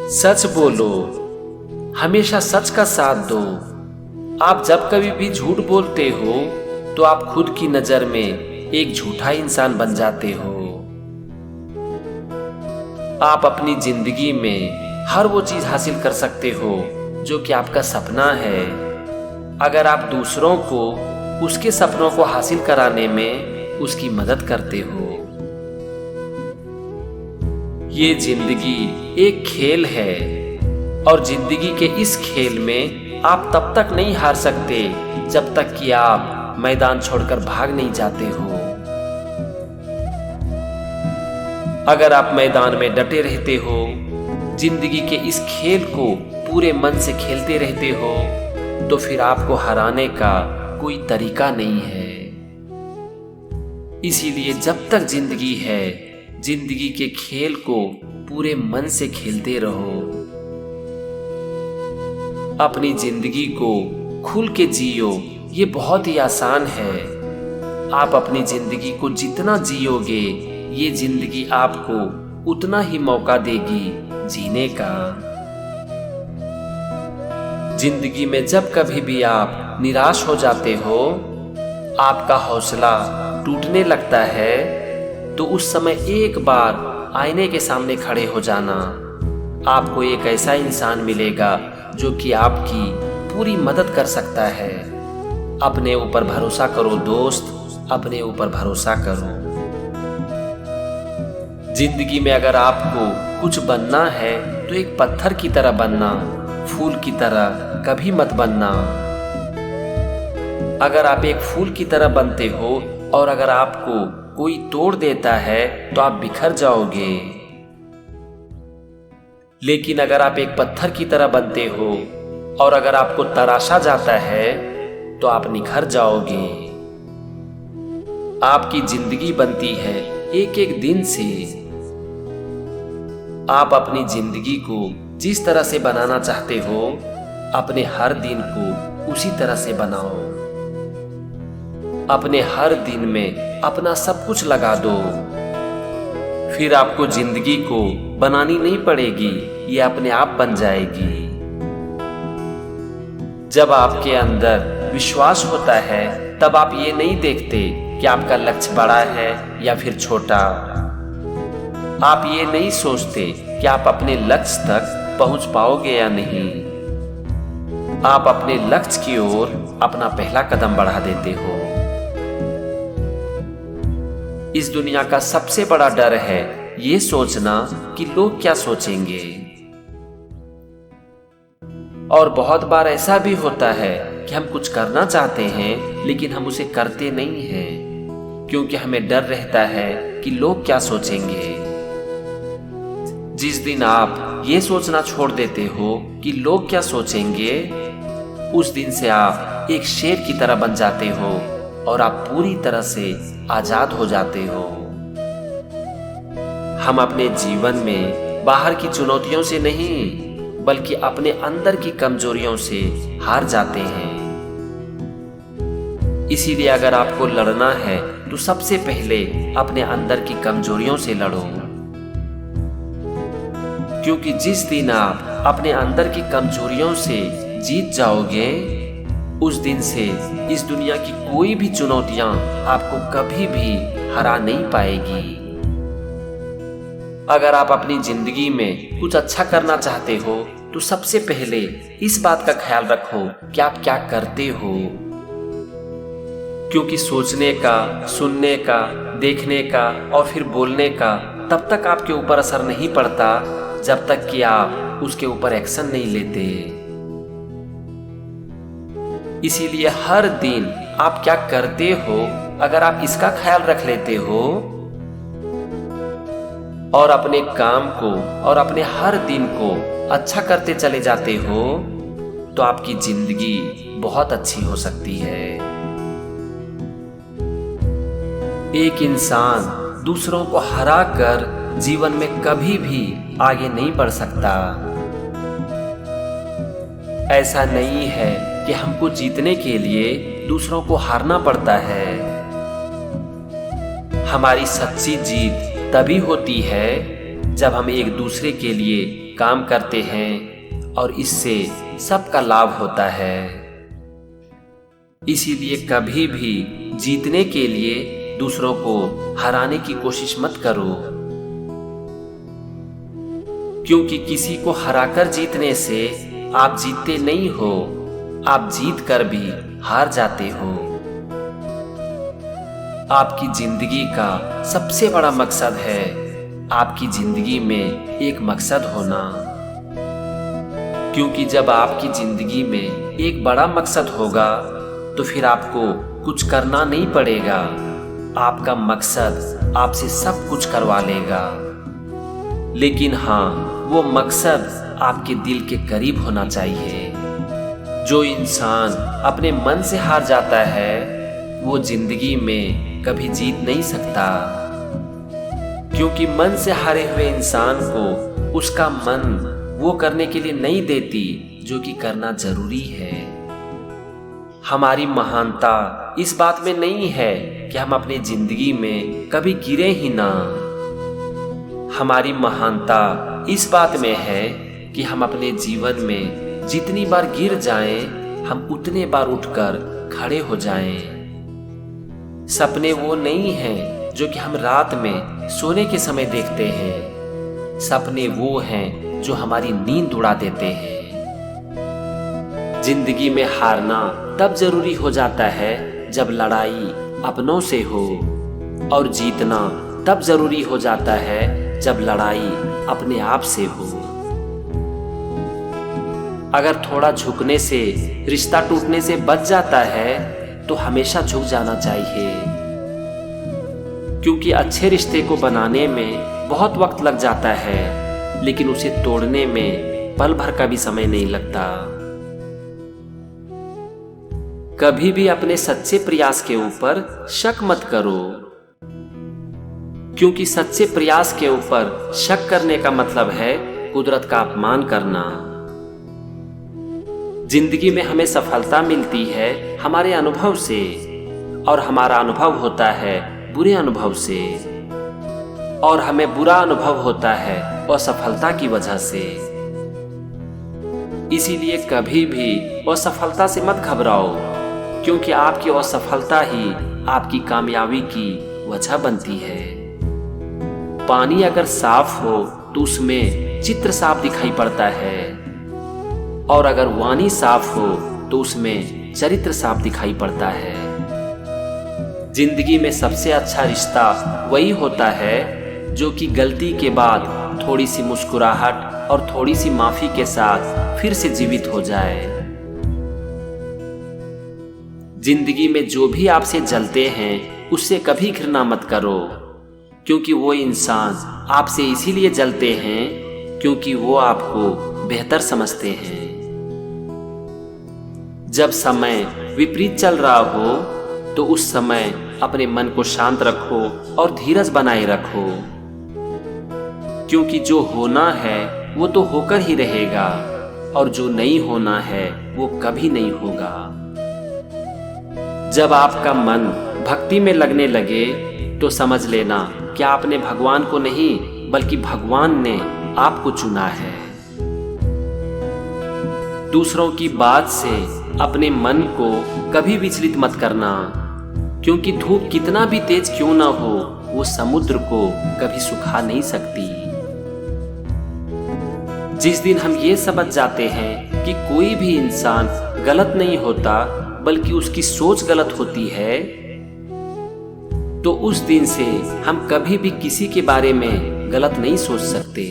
सच बोलो, हमेशा सच का साथ दो। आप जब कभी भी झूठ बोलते हो तो आप खुद की नजर में एक झूठा इंसान बन जाते हो। आप अपनी जिंदगी में हर वो चीज हासिल कर सकते हो जो कि आपका सपना है, अगर आप दूसरों को उसके सपनों को हासिल कराने में उसकी मदद करते हो। ये जिंदगी एक खेल है और जिंदगी के इस खेल में आप तब तक नहीं हार सकते जब तक कि आप मैदान छोड़कर भाग नहीं जाते हो। अगर आप मैदान में डटे रहते हो, जिंदगी के इस खेल को पूरे मन से खेलते रहते हो, तो फिर आपको हराने का कोई तरीका नहीं है। इसीलिए जब तक जिंदगी है, जिंदगी के खेल को पूरे मन से खेलते रहो। अपनी जिंदगी को खुल के जियो, ये बहुत ही आसान है। आप अपनी जिंदगी को जितना जियोगे, ये जिंदगी आपको उतना ही मौका देगी जीने का। जिंदगी में जब कभी भी आप निराश हो जाते हो, आपका हौसला टूटने लगता है, तो उस समय एक बार आईने के सामने खड़े हो जाना। आपको एक ऐसा इंसान मिलेगा जो कि आपकी पूरी मदद कर सकता है। अपने ऊपर भरोसा करो दोस्त, अपने ऊपर भरोसा करो। जिंदगी में अगर आपको कुछ बनना है तो एक पत्थर की तरह बनना, फूल की तरह कभी मत बनना। अगर आप एक फूल की तरह बनते हो और अगर आपको कोई तोड़ देता है तो आप बिखर जाओगे, लेकिन अगर आप एक पत्थर की तरह बनते हो और अगर आपको तराशा जाता है तो आप निखर जाओगे। आपकी जिंदगी बनती है एक एक दिन से। आप अपनी जिंदगी को जिस तरह से बनाना चाहते हो, अपने हर दिन को उसी तरह से बनाओ। अपने हर दिन में अपना सब कुछ लगा दो, फिर आपको जिंदगी को बनानी नहीं पड़ेगी, ये अपने आप बन जाएगी। जब आपके अंदर विश्वास होता है, तब आप ये नहीं देखते कि आपका लक्ष्य बड़ा है या फिर छोटा। आप ये नहीं सोचते कि आप अपने लक्ष्य तक पहुंच पाओगे या नहीं। आप अपने लक्ष्य की ओर अपना पहला कदम बढ़ा देते हो। इस दुनिया का सबसे बड़ा डर है ये सोचना कि लोग क्या सोचेंगे। और बहुत बार ऐसा भी होता है कि हम कुछ करना चाहते हैं लेकिन हम उसे करते नहीं हैं, क्योंकि हमें डर रहता है कि लोग क्या सोचेंगे। जिस दिन आप ये सोचना छोड़ देते हो कि लोग क्या सोचेंगे, उस दिन से आप एक शेर की तरह बन जाते हो और आप पूरी तरह से आजाद हो जाते हो। हम अपने जीवन में बाहर की चुनौतियों से नहीं, बल्कि अपने अंदर की कमजोरियों से हार जाते हैं। इसीलिए अगर आपको लड़ना है तो सबसे पहले अपने अंदर की कमजोरियों से लड़ो, क्योंकि जिस दिन आप अपने अंदर की कमजोरियों से जीत जाओगे, उस दिन से इस दुनिया की कोई भी चुनौतियां आपको कभी भी हरा नहीं पाएगी। अगर आप अपनी जिंदगी में कुछ अच्छा करना चाहते हो तो सबसे पहले इस बात का ख्याल रखो कि आप क्या करते हो, क्योंकि सोचने का, सुनने का, देखने का और फिर बोलने का तब तक आपके ऊपर असर नहीं पड़ता जब तक कि आप उसके ऊपर एक्शन नहीं लेते। इसीलिए हर दिन आप क्या करते हो, अगर आप इसका ख्याल रख लेते हो और अपने काम को और अपने हर दिन को अच्छा करते चले जाते हो, तो आपकी जिंदगी बहुत अच्छी हो सकती है। एक इंसान दूसरों को हराकर जीवन में कभी भी आगे नहीं बढ़ सकता। ऐसा नहीं है कि हमको जीतने के लिए दूसरों को हारना पड़ता है। हमारी सच्ची जीत तभी होती है जब हम एक दूसरे के लिए काम करते हैं और इससे सबका लाभ होता है। इसीलिए कभी भी जीतने के लिए दूसरों को हराने की कोशिश मत करो, क्योंकि किसी को हराकर जीतने से आप जीतते नहीं हो, आप जीत कर भी हार जाते हो। आपकी जिंदगी का सबसे बड़ा मकसद है आपकी जिंदगी में एक मकसद होना, क्योंकि जब आपकी जिंदगी में एक बड़ा मकसद होगा तो फिर आपको कुछ करना नहीं पड़ेगा, आपका मकसद आपसे सब कुछ करवा लेगा। लेकिन हाँ, वो मकसद आपके दिल के करीब होना चाहिए। जो इंसान अपने मन से हार जाता है वो जिंदगी में कभी जीत नहीं सकता, क्योंकि मन से हारे हुए इंसान को उसका मन वो करने के लिए नहीं देती जो कि करना जरूरी है। हमारी महानता इस बात में नहीं है कि हम अपनी जिंदगी में कभी गिरे ही ना, हमारी महानता इस बात में है कि हम अपने जीवन में जितनी बार गिर जाएं, हम उतने बार उठकर खड़े हो जाएं। सपने वो नहीं हैं जो कि हम रात में सोने के समय देखते हैं, सपने वो हैं जो हमारी नींद उड़ा देते हैं। जिंदगी में हारना तब जरूरी हो जाता है जब लड़ाई अपनों से हो, और जीतना तब जरूरी हो जाता है जब लड़ाई अपने आप से हो। अगर थोड़ा झुकने से रिश्ता टूटने से बच जाता है तो हमेशा झुक जाना चाहिए, क्योंकि अच्छे रिश्ते को बनाने में बहुत वक्त लग जाता है, लेकिन उसे तोड़ने में पल भर का भी समय नहीं लगता। कभी भी अपने सच्चे प्रयास के ऊपर शक मत करो, क्योंकि सच्चे प्रयास के ऊपर शक करने का मतलब है कुदरत का अपमान करना। जिंदगी में हमें सफलता मिलती है हमारे अनुभव से, और हमारा अनुभव होता है बुरे अनुभव से, और हमें बुरा अनुभव होता है असफलता की वजह से। इसीलिए कभी भी असफलता से मत घबराओ, क्योंकि आपकी असफलता ही आपकी कामयाबी की वजह बनती है। पानी अगर साफ हो तो उसमें चित्र साफ दिखाई पड़ता है, और अगर वाणी साफ हो तो उसमें चरित्र साफ दिखाई पड़ता है। जिंदगी में सबसे अच्छा रिश्ता वही होता है जो कि गलती के बाद थोड़ी सी मुस्कुराहट और थोड़ी सी माफी के साथ फिर से जीवित हो जाए। जिंदगी में जो भी आपसे जलते हैं उससे कभी घृणा मत करो, क्योंकि वो इंसान आपसे इसीलिए जलते हैं क्योंकि वो आपको बेहतर समझते हैं। जब समय विपरीत चल रहा हो तो उस समय अपने मन को शांत रखो और धीरज बनाए रखो, क्योंकि जो होना है वो तो होकर ही रहेगा, और जो नहीं होना है वो कभी नहीं होगा। जब आपका मन भक्ति में लगने लगे तो समझ लेना कि आपने भगवान को नहीं बल्कि भगवान ने आपको चुना है। दूसरों की बात से अपने मन को कभी विचलित मत करना, क्योंकि धूप कितना भी तेज क्यों ना हो वो समुद्र को कभी सुखा नहीं सकती। जिस दिन हम ये समझ जाते हैं कि कोई भी इंसान गलत नहीं होता बल्कि उसकी सोच गलत होती है, तो उस दिन से हम कभी भी किसी के बारे में गलत नहीं सोच सकते।